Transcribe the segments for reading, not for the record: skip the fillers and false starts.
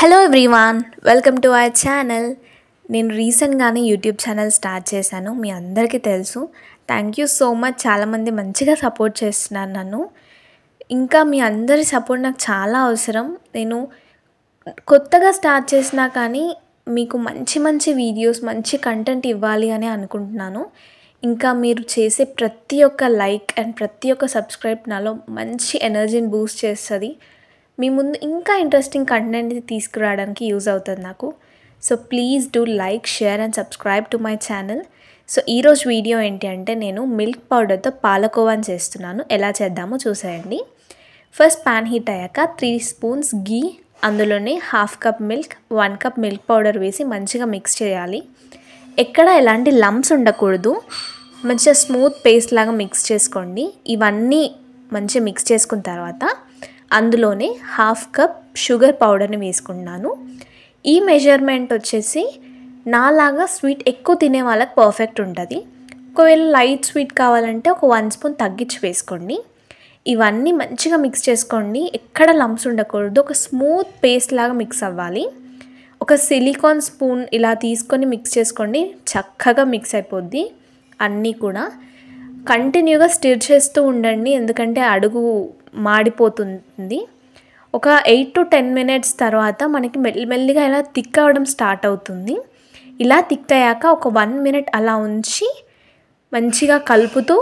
Hello everyone, welcome to our channel. నేను రీసెంట్గానే YouTube channel start చేశాను. మీ అందరికీ తెలుసు. Thank you so much. చాలామంది మంచిగా సపోర్ట్ చేస్తున్నారు నన్ను. ఇంకా మీ అందరి సపోర్ట్ నాకు చాలా అవసరం. నేను కొత్తగా స్టార్ట్ చేసినా కానీ మీకు మంచి మంచి వీడియోస్, మంచి కంటెంట్ ఇవ్వాలి అని అనుకుంటున్నాను. ఇంకా మీరు చేసే ప్రతి ఒక్క లైక్ అండ్ ప్రతి ఒక్క సబ్స్క్రైబ్ నాలో మంచి ఎనర్జీని బూస్ట్ చేస్తుంది. మీ ముందు ఇంకా ఇంట్రెస్టింగ్ కంటెంట్ తీసుకురావడానికి యూజ్ అవుతుంది నాకు. So please do like, share and subscribe to my channel. So ఈరోజు వీడియో ఏంటి అంటే నేను మిల్క్ పౌడర్తో పాలకోవాని చేస్తున్నాను. ఎలా చేద్దామో చూసేయండి. ఫస్ట్ ప్యాన్ హీట్ అయ్యాక 3 స్పూన్స్ గీ, అందులోనే 1/2 cup milk, 1 cup milk powder వేసి మంచిగా మిక్స్ చేయాలి. ఎక్కడ ఎలాంటి లంప్స్ ఉండకూడదు. మంచిగా స్మూత్ పేస్ట్ లాగా మిక్స్ చేసుకోండి. ఇవన్నీ మంచిగా మిక్స్ చేసుకున్న తర్వాత అందులోనే 1/2 కప్ షుగర్ పౌడర్ని వేసుకున్నాను. ఈ మెజర్మెంట్ వచ్చేసి నాలాగా స్వీట్ ఎక్కువ తినే వాళ్ళకి పర్ఫెక్ట్ ఉంటుంది. ఒకవేళ లైట్ స్వీట్ కావాలంటే ఒక 1 స్పూన్ తగ్గించి వేసుకోండి. ఇవన్నీ మంచిగా మిక్స్ చేసుకోండి. ఎక్కడ లంప్స్ ఉండకూడదు. ఒక స్మూత్ పేస్ట్ లాగా మిక్స్ అవ్వాలి. ఒక సిలికాన్ స్పూన్ ఇలా తీసుకొని మిక్స్ చేసుకోండి. చక్కగా మిక్స్ అయిపోద్ది. అన్నీ కూడా కంటిన్యూగా స్టిర్ చేస్తూ ఉండండి, ఎందుకంటే అడుగు మాడిపోతుంది. ఒక 8 to 10 మినిట్స్ తర్వాత మనకి మెల్లిమెల్లిగా ఇలా థిక్ అవ్వడం స్టార్ట్ అవుతుంది. ఇలా థిక్ అయ్యాక ఒక 1 మినిట్ అలా ఉంచి మంచిగా కలుపుతూ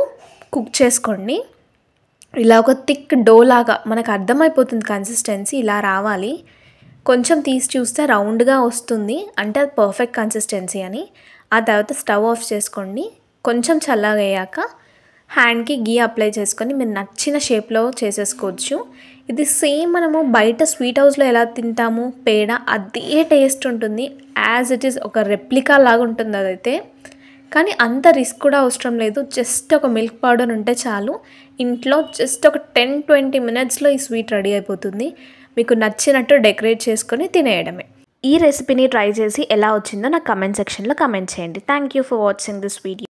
కుక్ చేసుకోండి. ఇలా ఒక థిక్ డో లాగా మనకు అర్థమైపోతుంది. కన్సిస్టెన్సీ ఇలా రావాలి. కొంచెం తీసి చూస్తే రౌండ్గా వస్తుంది, అంటే అది పర్ఫెక్ట్ కన్సిస్టెన్సీ అని. ఆ తర్వాత స్టవ్ ఆఫ్ చేసుకోండి. కొంచెం చల్లగా అయ్యాక హ్యాండ్కి గీ అప్లై చేసుకొని మీరు నచ్చిన షేప్లో చేసేసుకోవచ్చు. ఇది సేమ్ మనము బయట స్వీట్ హౌస్లో ఎలా తింటాము పేడ, అదే టేస్ట్ ఉంటుంది. యాజ్ ఇట్ ఈస్ ఒక రెప్లికా లాగా ఉంటుంది అదైతే. కానీ అంత రిస్క్ కూడా అవసరం లేదు. జస్ట్ ఒక మిల్క్ పౌడర్ ఉంటే చాలు. ఇంట్లో జస్ట్ ఒక 10-20 మినిట్స్లో ఈ స్వీట్ రెడీ అయిపోతుంది. మీకు నచ్చినట్టు డెకరేట్ చేసుకొని తినేయడమే. ఈ రెసిపీని ట్రై చేసి ఎలా వచ్చిందో నాకు కమెంట్ సెక్షన్లో కమెంట్ చేయండి. Thank you for watching this video.